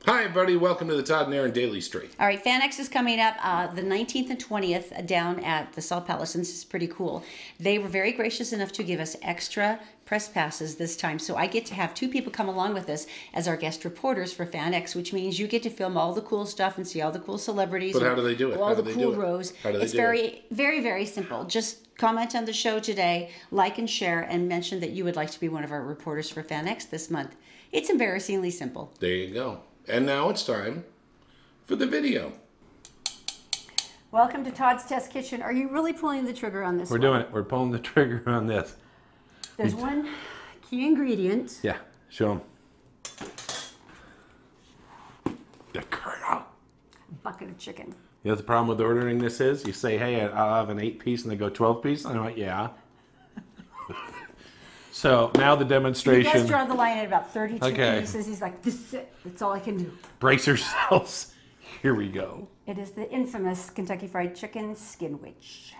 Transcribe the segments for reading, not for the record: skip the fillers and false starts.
Hi, everybody. Welcome to the Todd and Erin Daily Stream. All right, FanX is coming up the 19th and 20th down at the Salt Palace, and this is pretty cool. They were very gracious enough to give us extra press passes this time, so I get to have two people come along with us as our guest reporters for FanX, which means you get to film all the cool stuff and see all the cool celebrities. But how do they do it? All the cool rows. How do they it's do very, it? very, very simple. Just comment on the show today, like and share, and mention that you would like to be one of our reporters for FanX this month. It's embarrassingly simple. There you go. And now it's time for the video. Welcome to Todd's Test Kitchen. Are you really pulling the trigger on this We're doing it. We're pulling the trigger on this. There's one key ingredient. Yeah, show them. The kernel. Bucket of chicken. You know what the problem with ordering this is? You say, hey, I'll have an 8-piece, and they go 12-piece. And I'm like, yeah. So now the demonstration. He does draw the line at about 32 pieces. He's like, this is it. That's all I can do. Brace yourselves. Here we go. It is the infamous Kentucky Fried Chicken Skinwich.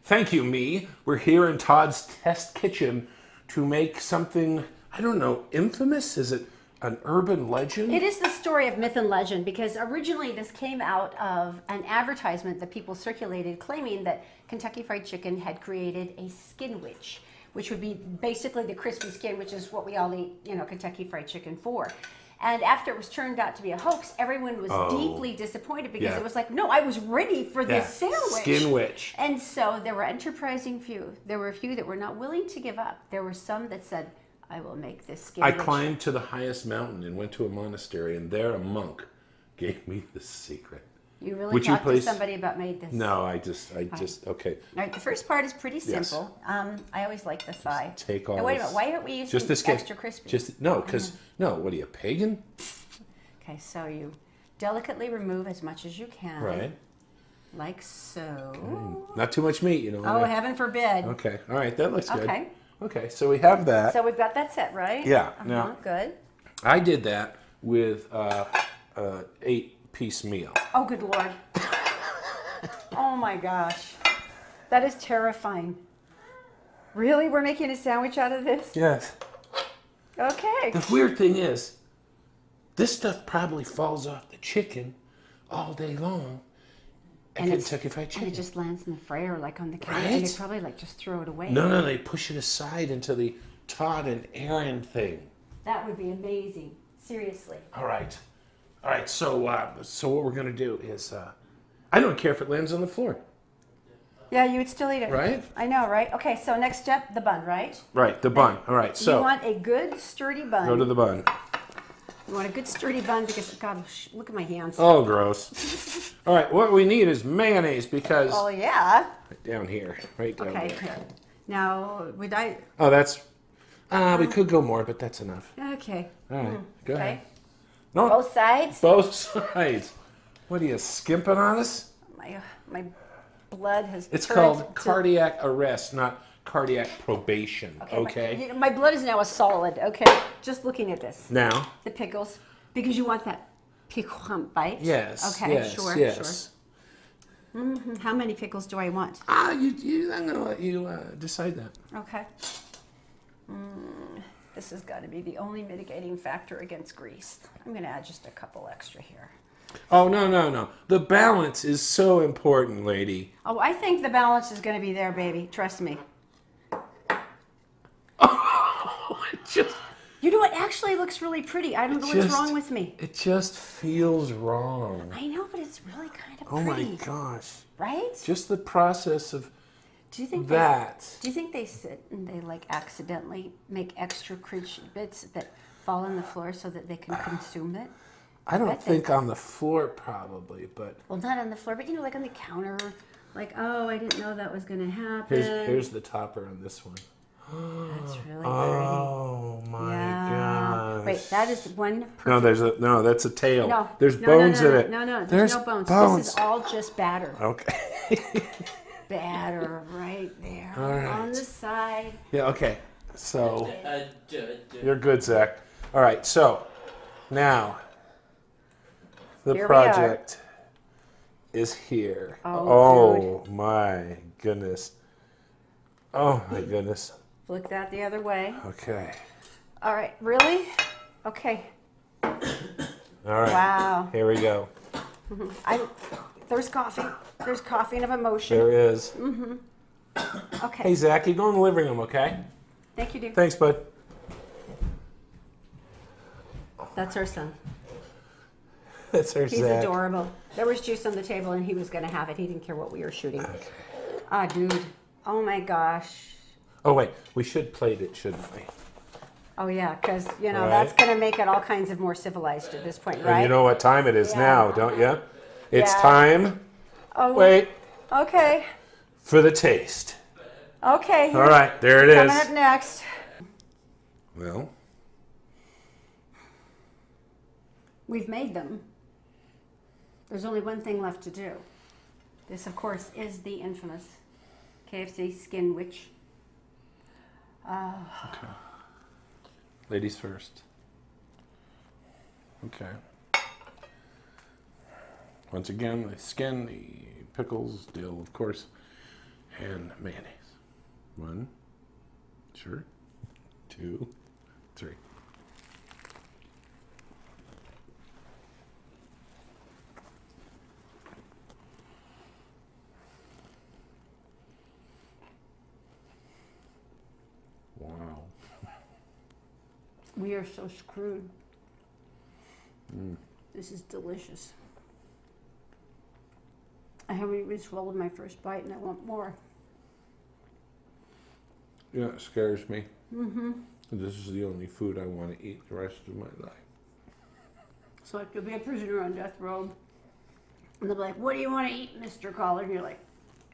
Thank you, me. We're here in Todd's Test Kitchen to make something, I don't know, infamous? Is it an urban legend? It is the story of myth and legend because originally this came out of an advertisement that people circulated claiming that Kentucky Fried Chicken had created a skinwich, which would be basically the crispy skin, which is what we all eat, you know, Kentucky Fried Chicken for. And after it was turned out to be a hoax, everyone was deeply disappointed because it was like, no, I was ready for this sandwich. Skinwich. And so there were enterprising few. There were a few that were not willing to give up. There were some that said, I will make this skinwich. I climbed to the highest mountain and went to a monastery, and there a monk gave me the secret. You really talked to somebody about made this? No, I just, okay. All right, the first part is pretty simple. Yes. I always like the thigh. Just take all now, wait a this. minute, why aren't we using just this extra crispy? No, because, no, what are you, pagan? Okay, so you delicately remove as much as you can. Right. Like so. Okay. Not too much meat, you know. Oh, heaven forbid. Okay, all right, that looks good. Okay. Okay, so we have that. So we've got that set, right? Yeah. Now, good. I did that with a 8-piece meal. Oh, good Lord. Oh, my gosh. That is terrifying. Really? We're making a sandwich out of this? Yes. Okay. The weird thing is, this stuff probably falls off the chicken all day long at Kentucky Fried Chicken. And it just lands in the fryer, like on the counter, right? and they probably like just throw it away. No, they push it aside into the Todd and Erin thing. That would be amazing. Seriously. All right. So what we're gonna do is, I don't care if it lands on the floor. Yeah, you would still eat it. Right? I know, right? Okay, so next step, the bun, right? Right, the bun. All right, so you want a good sturdy bun. go to the bun. You want a good sturdy bun because, God, look at my hands. Oh, gross. All right, what we need is mayonnaise because... Oh, yeah. Right down here, right down Okay, there. now, would I... Oh, that's... we could go more, but that's enough. Okay. All right, go ahead. Okay. No, Both sides? both sides. What are you, skimping on us? My blood has It's turned called to- cardiac arrest, not cardiac probation, okay? My blood is now a solid, okay? Just looking at this. Now? The pickles, because you want that piquant bite. Yes, Okay, yes, sure, yes. sure. How many pickles do I want? I'm going to let you decide that. Okay. This has got to be the only mitigating factor against grease. I'm going to add just a couple extra here. Oh, no. The balance is so important, lady. Oh, I think the balance is going to be there, baby. Trust me. Oh, it just... You know what? Actually, looks really pretty. I don't know what's wrong with me. It just feels wrong. I know, but it's really kind of Oh pretty. my gosh. Right? Just the process of Do you think that. Do you think they sit and they like accidentally make extra crunchy bits that fall on the floor so that they can consume it? I don't think on the floor probably, but... Well, not on the floor, but you know, like on the counter. Like, oh, I didn't know that was going to happen. Here's the topper on this one. That's really pretty. Oh my gosh. Wait, that is one perfect. No, that's a tail. No, there's bones in it. No, there's no bones. This is all just batter. Okay. Batter right there All right. on the side. Yeah, okay. So, you're good, Zach. All right, so, now, the Here we project is here. Oh, my goodness. Oh, my goodness. Flick that the other way. Okay. All right, really? Okay. All right. Wow. Here we go. There's coffee. There's coughing of emotion. There is. Okay. Hey, Zach, you go in the living room, okay? Thank you, dear. Thanks, bud. That's our son. That's our He's Zach. adorable. There was juice on the table, and he was going to have it. He didn't care what we were shooting. Ah, dude. Oh, my gosh. Oh, wait. We should plate it, shouldn't we? Oh, yeah, because, you know, Right. that's going to make it all kinds of more civilized at this point, right? And you know what time it is now, don't you? It's Yeah. time. Oh, Wait. Okay. For the taste. Okay. All right. There it Coming is. up next. Well. We've made them. There's only one thing left to do. This, of course, is the infamous KFC Skin Witch. Okay. Ladies first. Okay. Once again, the skin, the pickles, dill, of course, and mayonnaise. 1, sure, 2, 3. Wow. We are so screwed. This is delicious. I haven't even swallowed my first bite, and I want more. You know, it scares me. This is the only food I want to eat the rest of my life. So like you'll be a prisoner on death row, and they'll be like, "What do you want to eat, Mr. Caller?" And you're like,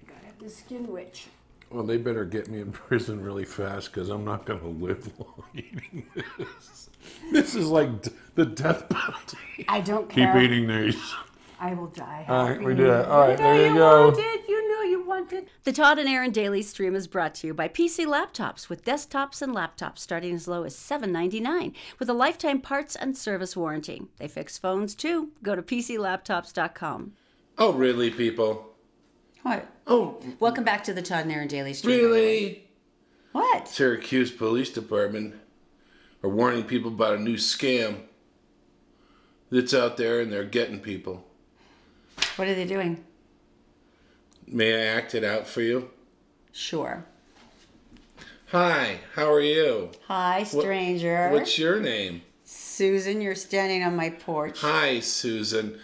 "I gotta have the Skin Witch." Well, they better get me in prison really fast because I'm not going to live long eating this. This is like the death penalty. I don't care. Keep eating these. I will die. All right, happy. we did it. All right, You know there you go. Wanted, you know you wanted. The Todd and Erin Daily Stream is brought to you by PC Laptops with desktops and laptops starting as low as $7.99 with a lifetime parts and service warranty. They fix phones too. Go to PCLaptops.com. Oh, really, people? What? Oh, Welcome back to the Todd and Erin Daily Stream. really? What? Syracuse Police Department are warning people about a new scam that's out there, and they're getting people. What are they doing? May I act it out for you? Sure. Hi, how are you? Hi, stranger. What's your name? Susan, you're standing on my porch. Hi, Susan.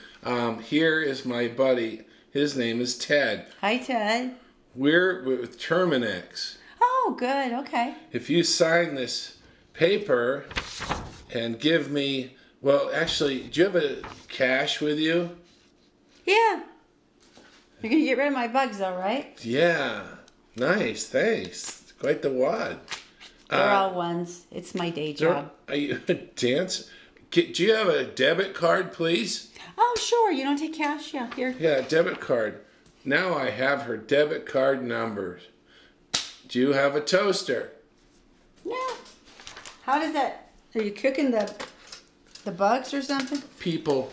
Here is my buddy. His name is Ted. Hi, Ted. We're with Terminex. Oh, good. Okay. If you sign this paper and give me, well, actually, do you have a cash with you? Yeah. You're going to get rid of my bugs, though, right? Yeah. Nice. Thanks. Quite the wad. They're all ones. It's my day job. Are you dance? Do you have a debit card, please? Oh, sure. You don't take cash? Yeah, here. Yeah, debit card. Now I have her debit card numbers. Do you have a toaster? Yeah. How does that... Are you cooking the bugs or something? People,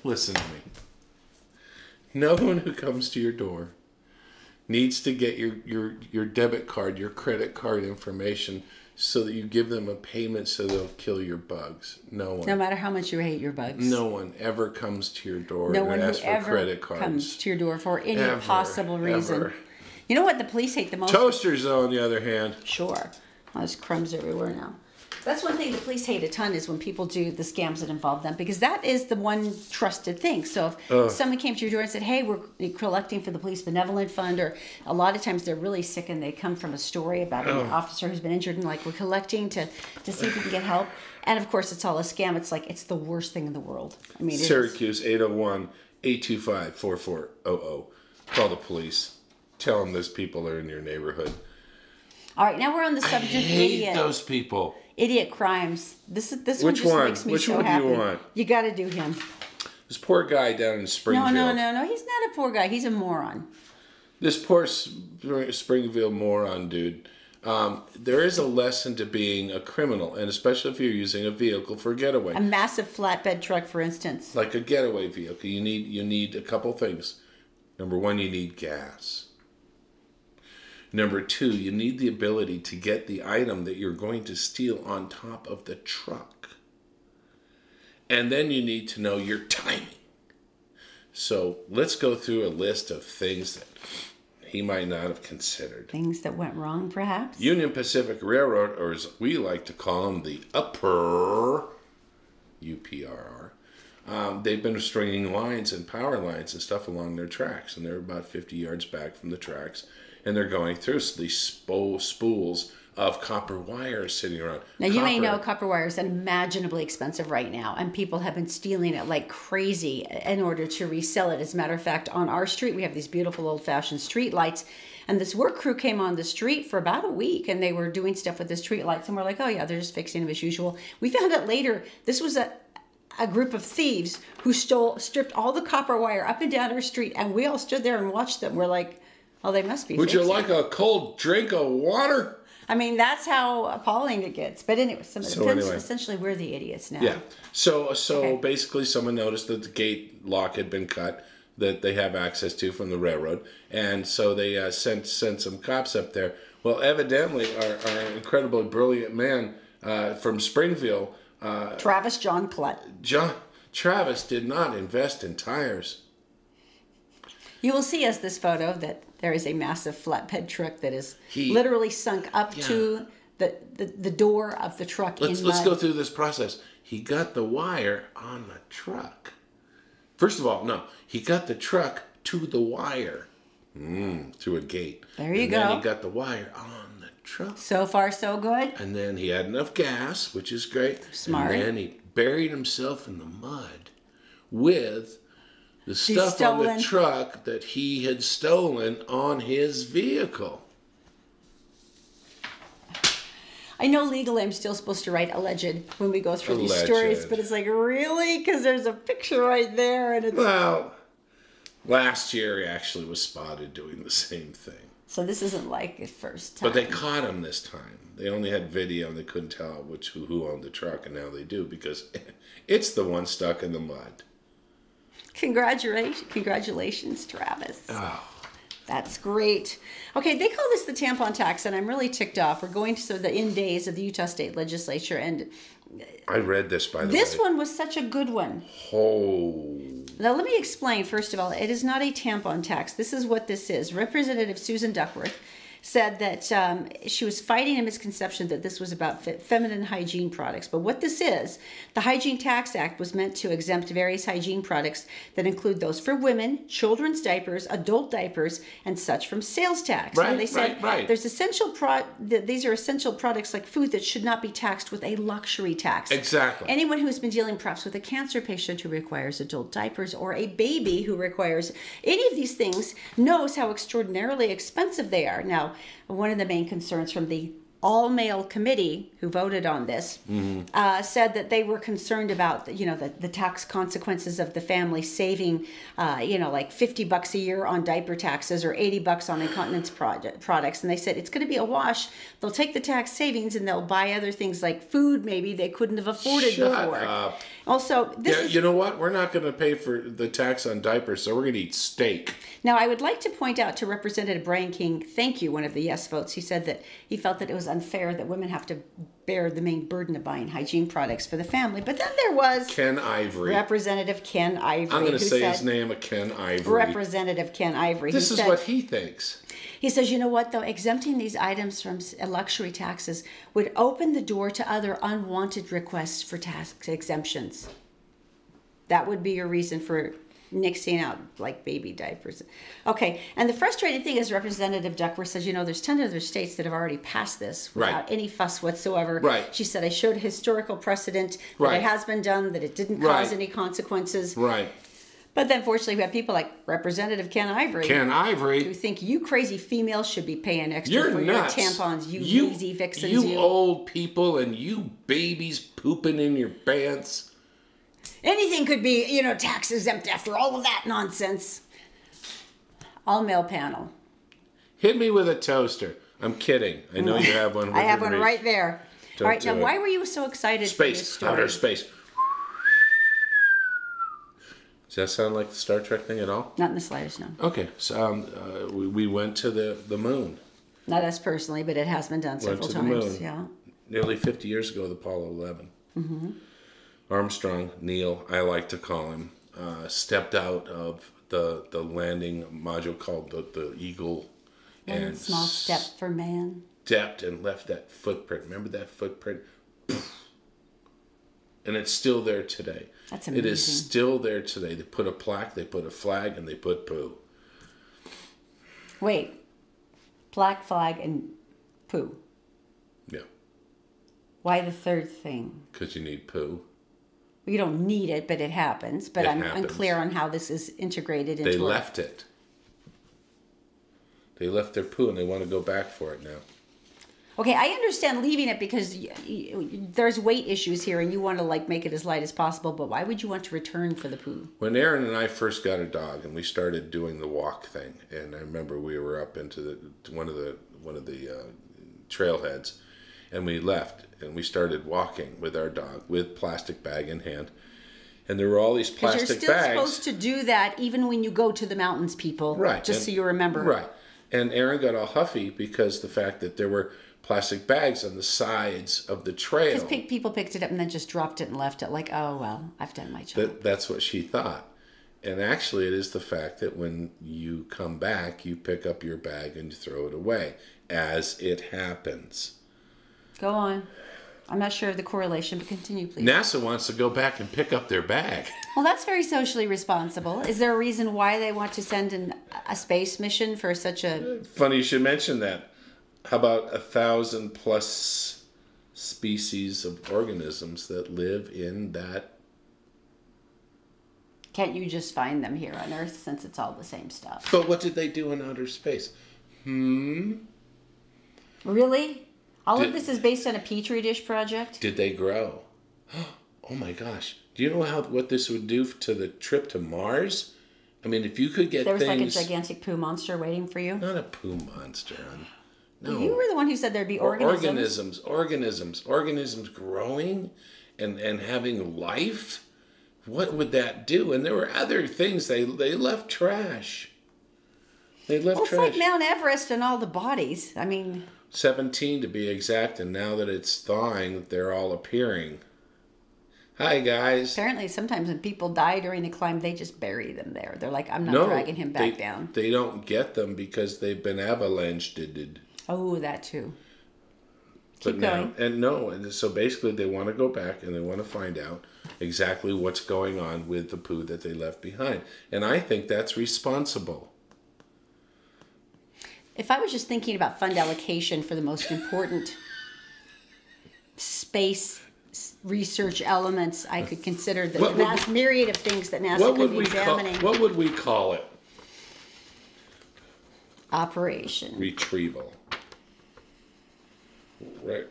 listen to me. No one who comes to your door needs to get your debit card, your credit card information so that you give them a payment so they'll kill your bugs. No one. No matter how much you hate your bugs. No one ever comes to your door No and one who asks for ever credit cards. comes to your door for any Ever, possible reason. ever. You know what the police hate the most? Toasters, on the other hand. Sure. Oh, there's crumbs everywhere now. That's one thing the police hate a ton is when people do the scams that involve them because that is the one trusted thing. So if someone came to your door and said, hey, we're collecting for the Police Benevolent Fund, or a lot of times they're really sick and they come from a story about an officer who's been injured and like, we're collecting to see if we can get help. And of course, it's all a scam. It's like, it's the worst thing in the world. I mean, Syracuse, 801-825-4400. Call the police. Tell them those people are in your neighborhood. All right, now we're on the subject of idiot. Those people. Idiot crimes. This Which one just one? makes me Which so one do happy. you want? You got to do him. This poor guy down in Springfield. No. He's not a poor guy. He's a moron. This poor Springfield moron, dude. There is a lesson to being a criminal, and especially if you're using a vehicle for a getaway. A massive flatbed truck, for instance. Like a getaway vehicle, you need a couple things. Number one, you need gas. Number two, you need the ability to get the item that you're going to steal on top of the truck. And then you need to know your timing. So let's go through a list of things that he might not have considered. Things that went wrong, perhaps? Union Pacific Railroad, or as we like to call them, the upper UPRR, they've been stringing lines and power lines and stuff along their tracks, and they're about 50 yards back from the tracks, and they're going through these spools of copper wire sitting around. Now, you may know copper wire is unimaginably expensive right now, and people have been stealing it like crazy in order to resell it. As a matter of fact, on our street, we have these beautiful old-fashioned street lights, and this work crew came on the street for about a week, and they were doing stuff with the street lights, and we're like, oh yeah, they're just fixing them as usual. We found out later, this was a group of thieves who stripped all the copper wire up and down our street, and we all stood there and watched them. We're like, oh, they must be Would you fixing like a cold drink of water? I mean, that's how appalling it gets. But anyway, essentially, we're the idiots now. Yeah. So basically, someone noticed that the gate lock had been cut that they have access to from the railroad, and so they sent some cops up there. Well, evidently, our incredibly brilliant man from Springfield, Travis John Clutt. Travis did not invest in tires. You will see as this photo that there is a massive flatbed truck that is literally sunk up to the door of the truck. Let's go through this process. He got the wire on the truck. First of all, no, he got the truck to the wire through a gate. There you go. And then he got the wire on the truck. So far, so good. And then he had enough gas, which is great. Smart. And then he buried himself in the mud with the stuff on the truck that he had stolen on his vehicle. I know legally I'm still supposed to write alleged when we go through these stories, but it's like, really? Because there's a picture right there. And it's... Well, last year he actually was spotted doing the same thing. So this isn't like his first time. But they caught him this time. They only had video and they couldn't tell who owned the truck, and now they do because it's the one stuck in the mud. Congratulations, Travis. Oh. That's great. Okay, they call this the tampon tax, and I'm really ticked off. We're going to the end days of the Utah State Legislature, and I read this, by the way. This one was such a good one. Oh. Now, let me explain, first of all, it is not a tampon tax. This is what this is. Representative Susan Duckworth said that she was fighting a misconception that this was about feminine hygiene products. But what this is, the Hygiene Tax Act was meant to exempt various hygiene products that include those for women, children's diapers, adult diapers, and such from sales tax. Right, and they said right. There's these are essential products like food that should not be taxed with a luxury tax. Exactly. Anyone who's been dealing perhaps with a cancer patient who requires adult diapers or a baby who requires any of these things knows how extraordinarily expensive they are. Now, one of the main concerns from the all-male committee who voted on this said that they were concerned about the tax consequences of the family saving like $50 a year on diaper taxes or $80 on incontinence products, and they said it's going to be a wash. They'll take the tax savings and they'll buy other things like food maybe they couldn't have afforded before. Up. Also, you know what? We're not going to pay for the tax on diapers, so we're going to eat steak. Now, I would like to point out to Representative Brian King, thank you, one of the yes votes. He said that he felt that it was unfair that women have to bear the main burden of buying hygiene products for the family. But then there was Ken Ivory. Representative Ken Ivory. I'm going to say his name, Ken Ivory. Representative Ken Ivory. This is what he thinks. He says, you know what, though, exempting these items from luxury taxes would open the door to other unwanted requests for tax exemptions. That would be your reason for nixing out like baby diapers. Okay, and the frustrating thing is Representative Duckworth says, there's 10 other states that have already passed this without any fuss whatsoever. Right. She said, I showed historical precedent that it has been done, that it didn't cause any consequences. Right. But then fortunately we have people like Representative Ken Ivory. Who think you crazy females should be paying extra for nuts. Your tampons, you lazy vixens. You old people and you babies pooping in your pants. Anything could be, tax exempt after all of that nonsense. All male panel. Hit me with a toaster. I'm kidding. I know you have one. I have one right there. All right, now why were you so excited for this story? Outer space. Does that sound like the Star Trek thing at all? Not in the slightest, no. Okay, so we went to the moon. Not us personally, but it has been done several times. Yeah. Nearly 50 years ago, the Apollo 11. Mm-hmm. Armstrong, Neil, I like to call him, stepped out of the landing module called the Eagle. One small step for man. Stepped and left that footprint. Remember that footprint? And it's still there today. That's amazing. It is still there today. They put a plaque, they put a flag, and they put poo. Wait. Plaque, flag, and poo. Yeah. Why the third thing? Because you need poo. You don't need it, but it happens. But I'm unclear on how this is integrated into They left it. They left their poo and they want to go back for it now. Okay, I understand leaving it because there's weight issues here and you want to like make it as light as possible, but why would you want to return for the poo? When Erin and I first got a dog and we started doing the walk thing, and I remember we were up into one of the trailheads, and we left and we started walking with our dog with plastic bag in hand. And there were all these plastic bags. Because you're still supposed to do that even when you go to the mountains, people. Right. Just so you remember. Right. And Erin got all huffy because the fact that there were plastic bags on the sides of the trail. Because people picked it up and then just dropped it and left it like, oh, well, I've done my job. That's what she thought. And actually, it is the fact that when you come back, you pick up your bag and you throw it away, as it happens. Go on. I'm not sure of the correlation, but continue, please. NASA wants to go back and pick up their bag. Well, that's very socially responsible. Is there a reason why they want to send a space mission for such a... Funny you should mention that. How about 1,000+ species of organisms that live in that? Can't you just find them here on Earth since it's all the same stuff? But what did they do in outer space? Really? All of this is based on a Petri dish project? Did they grow? Oh my gosh. Do you know what this would do to the trip to Mars? I mean, if you could get there was things... like a gigantic poo monster waiting for you? Not a poo monster. No. You were the one who said there'd be organisms. Organisms growing and having life. What would that do? And there were other things. They left trash. They left trash. It's like Mount Everest and all the bodies. I mean... 17 to be exact, and now that it's thawing, they're all appearing. Hi, guys. Apparently, sometimes when people die during a climb, they just bury them there. They're like, I'm not dragging him back down. They don't get them because they've been avalanched. Oh, that too. Keep going. And so basically they want to go back and they want to find out exactly what's going on with the poo that they left behind. And I think that's responsible. If I was just thinking about fund allocation for the most important space research elements, I could consider the vast myriad of things that NASA could be examining. What would we call it? Operation Retrieval. Right.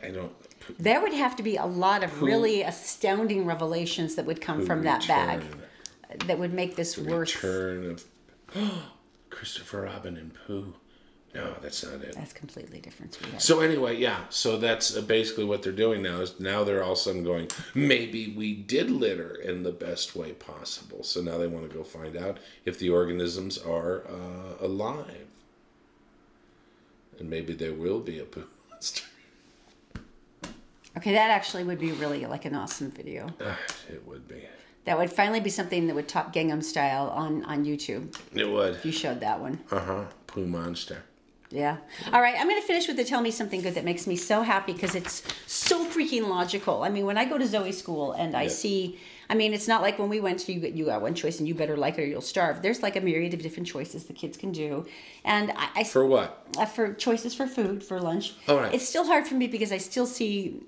I don't... There would have to be a lot of really astounding revelations that would come from that bag that would make this worse. Return of Christopher Robin and Pooh. No, that's not it. That's completely different. So anyway, yeah. So that's basically what they're doing now. Is now they're all of a sudden going, maybe we did litter in the best way possible. So now they want to go find out if the organisms are alive. And maybe there will be a poo monster. Okay, that actually would be really like an awesome video. It would be. That would finally be something that would top Gangnam Style on YouTube. It would. If you showed that one. Poo monster. Yeah. All right, I'm going to finish with the Tell Me Something Good that makes me so happy because it's so freaking logical. I mean, when I go to Zoe's school and I see, I mean, it's not like when we went to, you got one choice and you better like it or you'll starve. There's like a myriad of different choices the kids can do. And I For what? For choices for food, for lunch. All right. It's still hard for me because I still see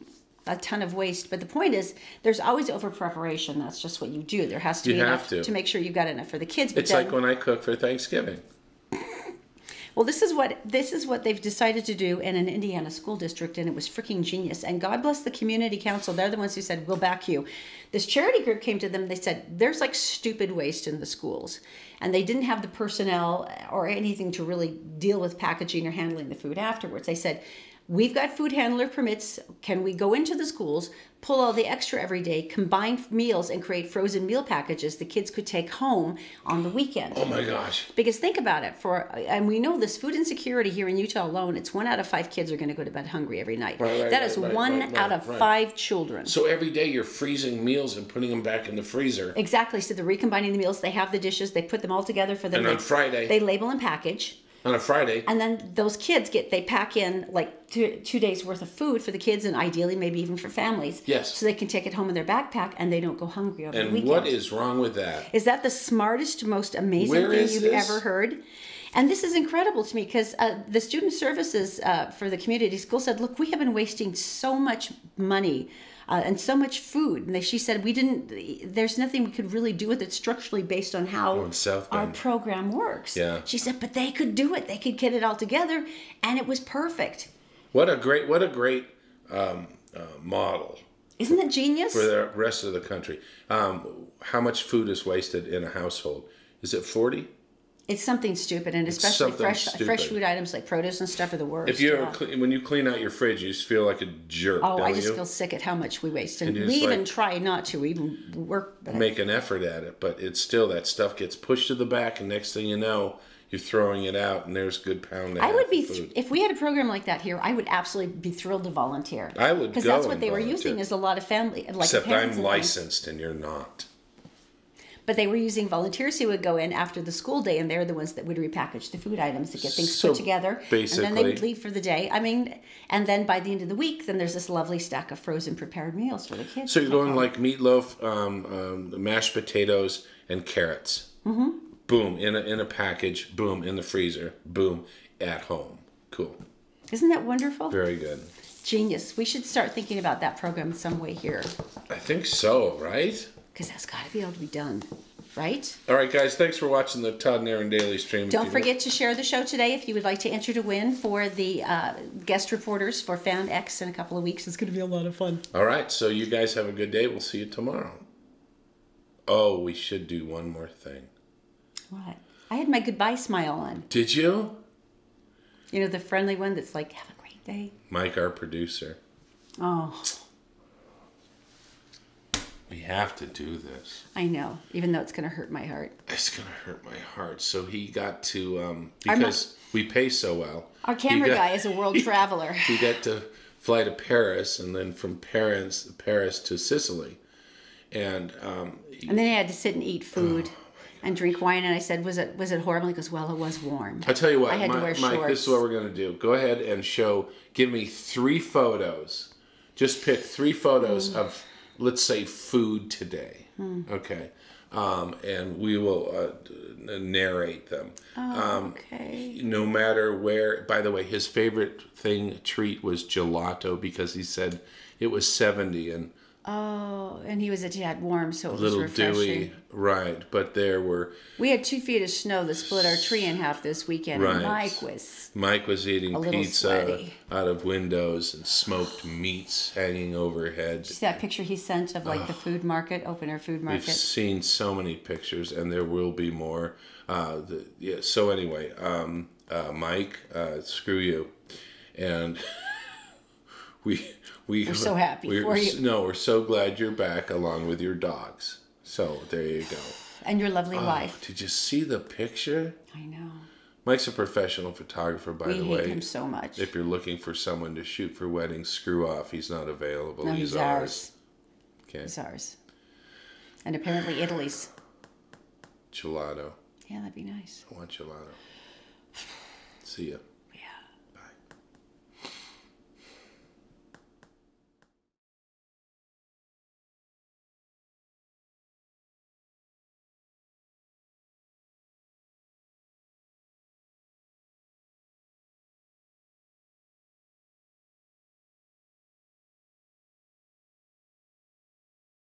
a ton of waste. But the point is, there's always over preparation. That's just what you do. There has to be enough to make sure you've got enough for the kids. But it's like when I cook for Thanksgiving. Well, this is what they've decided to do in an Indiana school district, and it was freaking genius. And God bless the community council. They're the ones who said, we'll back you. This charity group came to them. They said, there's like stupid waste in the schools. And they didn't have the personnel or anything to really deal with packaging or handling the food afterwards. They said, We've got food handler permits. Can we go into the schools, pull all the extra every day, combine meals, and create frozen meal packages the kids could take home on the weekend? Oh my gosh. Because think about it, and we know this food insecurity here in Utah alone, it's 1 out of 5 kids are going to go to bed hungry every night. That is one out of 5 children. So every day you're freezing meals and putting them back in the freezer. Exactly. So they're recombining the meals. They have the dishes. They put them all together for them. And on Friday. They label and package. On a Friday. And then those kids they pack in like 2 days worth of food for the kids, and ideally maybe even for families. Yes. So they can take it home in their backpack and they don't go hungry over the weekend. And what is wrong with that? Is that the smartest, most amazing thing you've ever heard? And this is incredible to me because the student services for the community school said, look, we have been wasting so much money and so much food. And she said, there's nothing we could really do with it structurally based on how our program works. Yeah. She said, but they could do it. They could get it all together. And it was perfect. What a great model. Isn't that genius? For the rest of the country. How much food is wasted in a household? Is it 40? It's something stupid, and especially fresh food items like produce and stuff are the worst. If you when you clean out your fridge, you just feel like a jerk. Oh, don't I just you? feel sick at how much we waste, and we even try not to. We even work. Make an effort at it, but it's still that stuff gets pushed to the back, and next thing you know, you're throwing it out, and there's a good pound. I would be if we had a program like that here. I would absolutely be thrilled to volunteer. I would because that's what they were using is a lot of family. Like except I'm licensed and you're not. But they were using volunteers who would go in after the school day, and they're the ones that would repackage the food items to get things put together. Basically. And then they would leave for the day. I mean, and then by the end of the week, then there's this lovely stack of frozen prepared meals for the kids. So you're going like meatloaf, mashed potatoes, and carrots. Mm-hmm. Boom, in a package. Boom, in the freezer. Boom, at home. Cool. Isn't that wonderful? Very good. Genius. We should start thinking about that program in some way here. I think so, right? Because that's got to be able to be done, right? All right, guys. Thanks for watching the Todd and Erin Daily Stream. Don't forget to share the show today if you would like to enter to win for the guest reporters for FanX in a couple of weeks. It's going to be a lot of fun. All right. So you guys have a good day. We'll see you tomorrow. Oh, we should do one more thing. What? I had my goodbye smile on. Did you? You know, the friendly one that's like, have a great day. Mike, our producer. Oh. We have to do this. I know, even though it's going to hurt my heart. It's going to hurt my heart. So he got to, because we pay so well. Our camera guy is a world traveler. He got to fly to Paris, and then from Paris to Sicily. And then he had to sit and eat food and drink wine. And I said, was it horrible? He goes, well, it was warm. I tell you what, I had to wear shorts. Mike, this is what we're going to do. Go ahead and give me 3 photos. Just pick 3 photos of, let's say, food today. Okay. And we will narrate them. Okay. No matter where. By the way, his favorite treat was gelato because he said it was 70 and and he was a tad warm, so it was refreshing. Dewy, right? But we had 2 feet of snow that split our tree in half this weekend. Right. And Mike was eating pizza sweaty. out of windows and smoked meats hanging overhead. Did you see that picture he sent of like the food market, open air food market? We've seen so many pictures, and there will be more. So anyway, Mike, screw you, and we're so happy for you. No, we're so glad you're back along with your dogs. So there you go. And your lovely wife. Did you see the picture? I know. Mike's a professional photographer, by the way. We hate him so much. If you're looking for someone to shoot for weddings, screw off. He's not available. No, he's ours. Okay. He's ours. And apparently Italy's. Gelato. Yeah, that'd be nice. I want gelato. See ya.